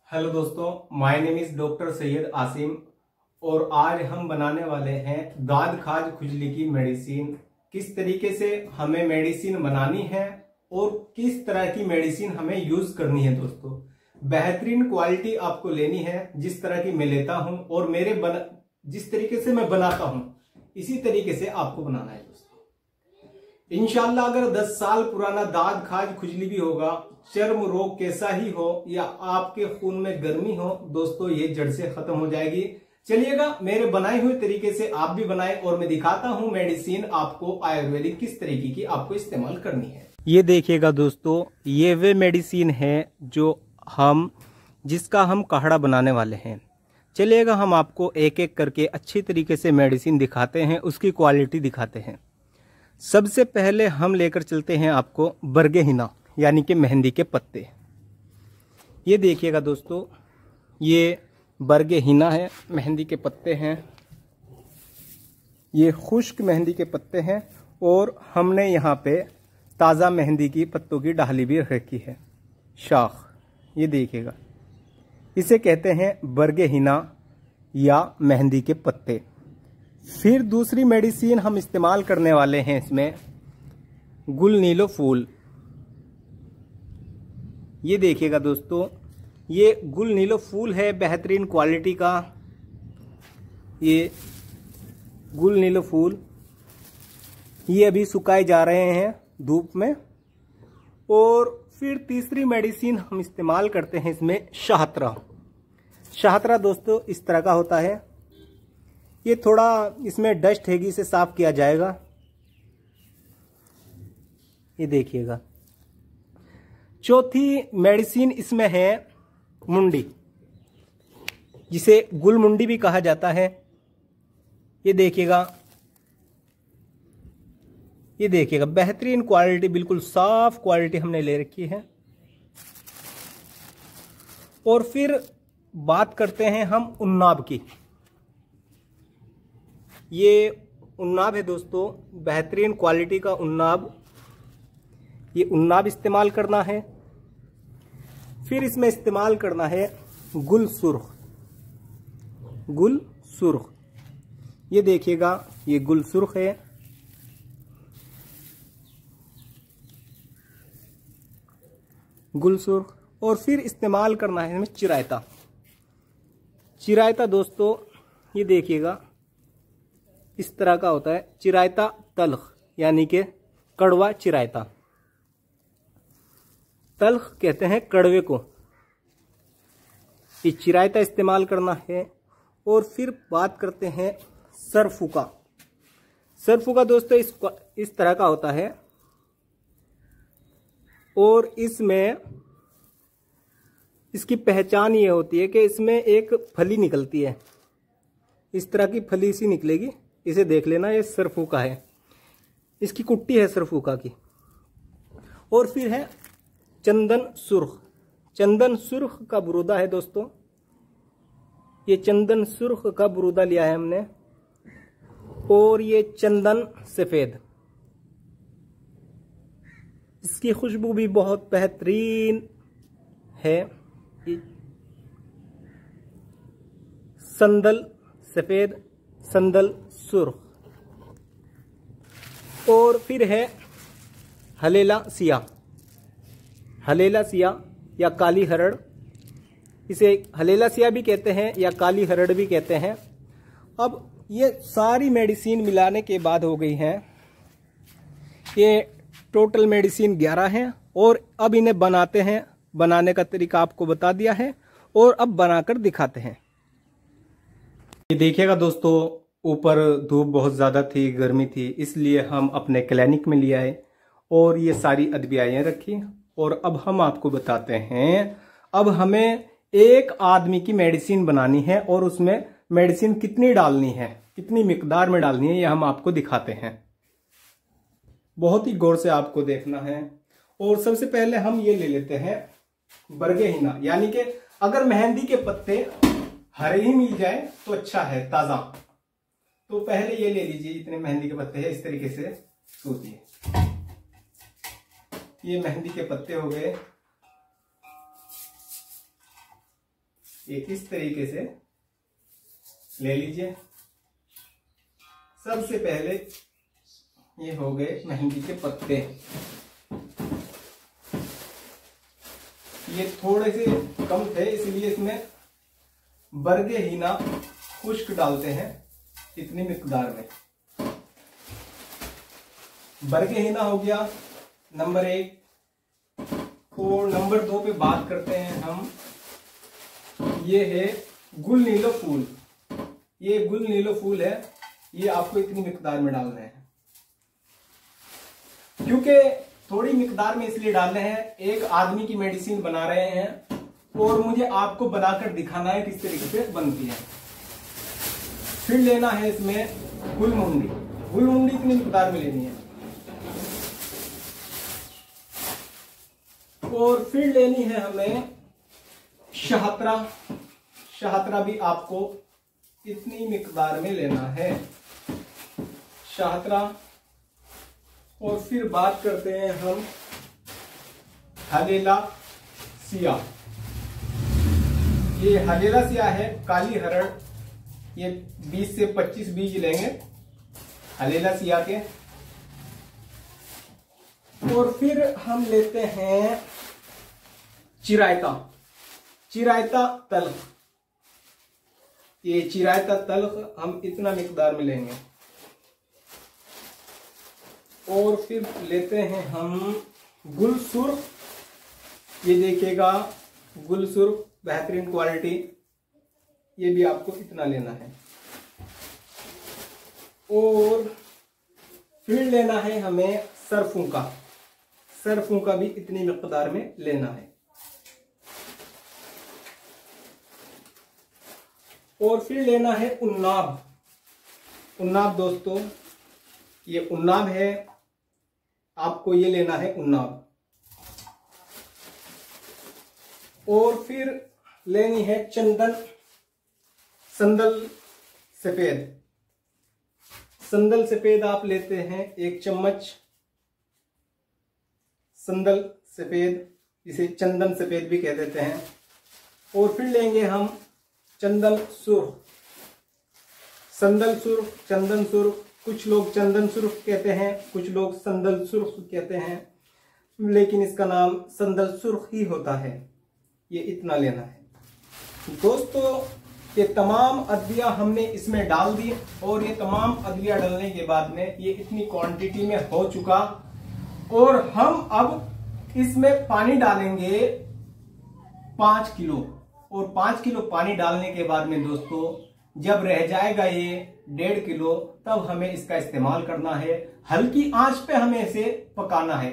Hello दोस्तों, my name is doctor Syed Asim और आज हम बनाने वाले हैं दाद खाज खुजली की मेडिसिन। किस तरीके से हमें मेडिसिन बनानी है और किस तरह की मेडिसिन हमें यूज करनी है। दोस्तों, बेहतरीन क्वालिटी आपको लेनी है, जिस तरह की मैं लेता हूं और जिस तरीके से मैं बनाता हूं इसी तरीके से आपको बनाना है। दोस्तों, इंशाल्लाह अगर 10 साल पुराना दाद खाज खुजली भी होगा, चर्म रोग कैसा ही हो या आपके खून में गर्मी हो, दोस्तों ये जड़ से खत्म हो जाएगी। चलिएगा मेरे बनाए हुए तरीके से आप भी बनाएं और मैं दिखाता हूं मेडिसिन आपको आयुर्वेदिक किस तरीके की आपको इस्तेमाल करनी है। ये देखिएगा दोस्तों, ये वे मेडिसिन है जिसका हम काढ़ा बनाने वाले हैं। चलिएगा हम आपको एक एक करके अच्छी तरीके से मेडिसिन दिखाते हैं, उसकी क्वालिटी दिखाते हैं। सबसे पहले हम लेकर चलते हैं आपको बरगे हिना यानी कि मेहंदी के पत्ते। ये देखिएगा दोस्तों, ये बरगे हिना है, मेहंदी के पत्ते हैं। ये खुश्क मेहंदी के पत्ते हैं और हमने यहाँ पे ताज़ा मेहंदी की पत्तों की डाली भी रखी है, शाख। ये देखिएगा, इसे कहते हैं बरगे हिना या मेहंदी के पत्ते। फिर दूसरी मेडिसिन हम इस्तेमाल करने वाले हैं इसमें गुल नीलो फूल। ये देखिएगा दोस्तों, ये गुल नीलो फूल है बेहतरीन क्वालिटी का। ये गुल नीलो फूल ये अभी सुखाए जा रहे हैं धूप में। और फिर तीसरी मेडिसिन हम इस्तेमाल करते हैं इसमें शाहतरा। शाहतरा दोस्तों इस तरह का होता है, ये थोड़ा इसमें डस्ट हैगी, इसे साफ किया जाएगा। ये देखिएगा, चौथी मेडिसिन इसमें है मुंडी, जिसे गुल मुंडी भी कहा जाता है। ये देखिएगा, बेहतरीन क्वालिटी, बिल्कुल साफ क्वालिटी हमने ले रखी है। और फिर बात करते हैं हम उन्नाब की। ये उन्नाब है दोस्तों, बेहतरीन क्वालिटी का उन्नाब। ये उन्नाब इस्तेमाल करना है। फिर इसमें इस्तेमाल करना है गुल सुर्ख। गुल सुर्ख, ये देखिएगा, ये गुल सुर्ख है। गुल सुर्ख। और फिर इस्तेमाल करना है इसमें चिरायता। चिरायता दोस्तों ये देखिएगा, इस तरह का होता है चिरायता तल्ख, यानी कि कड़वा चिरायता। तल्ख कहते हैं कड़वे को। ये चिरायता इस्तेमाल करना है। और फिर बात करते हैं सरफुका। सरफुका दोस्तों इस तरह का होता है और इसमें इसकी पहचान ये होती है कि इसमें एक फली निकलती है, इस तरह की फली सी निकलेगी, इसे देख लेना, ये सरफुका है, इसकी कुट्टी है सरफुका की। और फिर है चंदन सुर्ख। चंदन सुर्ख का बुरूदा है दोस्तों, ये चंदन सुर्ख का बुरूदा लिया है हमने। और ये चंदन सफेद, इसकी खुशबू भी बहुत बेहतरीन है। संदल सफेद, संदल सुर्ख। और फिर है हलेला सिया। हलेला सिया या काली हरड़, इसे हलेला सिया भी कहते हैं या काली हरड़ भी कहते हैं। अब ये सारी मेडिसिन मिलाने के बाद हो गई हैं, ये टोटल मेडिसिन 11 हैं। और अब इन्हें बनाते हैं, बनाने का तरीका आपको बता दिया है और अब बनाकर दिखाते हैं। ये देखिएगा दोस्तों, ऊपर धूप बहुत ज़्यादा थी, गर्मी थी, इसलिए हम अपने क्लिनिक में ले आए और ये सारी अदवियाएँ रखी। और अब हम आपको बताते हैं, अब हमें एक आदमी की मेडिसिन बनानी है और उसमें मेडिसिन कितनी डालनी है, कितनी मिकदार में डालनी है, ये हम आपको दिखाते हैं। बहुत ही गौर से आपको देखना है। और सबसे पहले हम ये ले लेते हैं बरगे हिना, यानी कि अगर मेहंदी के पत्ते हरे ही मिल जाए तो अच्छा है, ताजा। तो पहले ये ले लीजिए, इतने मेहंदी के पत्ते हैं, इस तरीके से सोचिए। ये मेहंदी के पत्ते हो गए। ये इस तरीके से ले लीजिए। सबसे पहले ये हो गए मेहंदी के पत्ते। ये थोड़े से कम थे, इसलिए इसमें बरगे हीना खुश्क डालते हैं इतनी मिकदार में। बरगे हीना हो गया नंबर 1। और नंबर 2 पे बात करते हैं हम। ये है गुल नीलो फूल। ये गुल नीलो फूल है, ये आपको इतनी मिकदार में डालना है, क्योंकि थोड़ी मिकदार में इसलिए डालने हैं, एक आदमी की मेडिसिन बना रहे हैं और मुझे आपको बनाकर दिखाना है किस तरीके से बनती है। फिर लेना है इसमें गुलमुंडी। गुलमुंडी इतनी मिकदार में लेनी है। और फिर लेनी है हमें शहतरा। शहतरा भी आपको इतनी मिकदार में लेना है, शहतरा। और फिर बात करते हैं हम हलेला सिया। ये हलेला सिया है, काली हरड़। ये 20 से 25 बीज लेंगे हलेला सिया के। और फिर हम लेते हैं चिरायता। चिरायता तल्ख। ये चिरायता तल्ख हम इतना मिकदार में लेंगे। और फिर लेते हैं हम गुलसुर्ख। ये देखिएगा गुलसुर्ख, बेहतरीन क्वालिटी। ये भी आपको इतना लेना है। और फिर लेना है हमें सरफूका। सरफूका भी इतनी मिकदार में लेना है। और फिर लेना है उन्नाब। उन्नाब दोस्तों, ये उन्नाब है, आपको ये लेना है उन्नाब। और फिर लेनी है चंदन, संदल सफेद। संदल सफेद आप लेते हैं 1 चम्मच। संदल सफेद, इसे चंदन सफेद भी कह देते हैं। और फिर लेंगे हम चंदन सुर्ख। संदल सुर्ख, चंदन सुर्ख, कुछ लोग चंदन सुर्ख कहते हैं, कुछ लोग संदल सुर्ख कहते हैं, लेकिन इसका नाम संदल सुर्ख ही होता है। ये इतना लेना है दोस्तों। ये तमाम अदविया हमने इसमें डाल दी। और ये तमाम अदविया डालने के बाद में ये इतनी क्वांटिटी में हो चुका। और हम अब इसमें पानी डालेंगे 5 किलो। और 5 किलो पानी डालने के बाद में दोस्तों जब रह जाएगा ये 1.5 किलो, तब हमें इसका इस्तेमाल करना है। हल्की आंच पे हमें इसे पकाना है।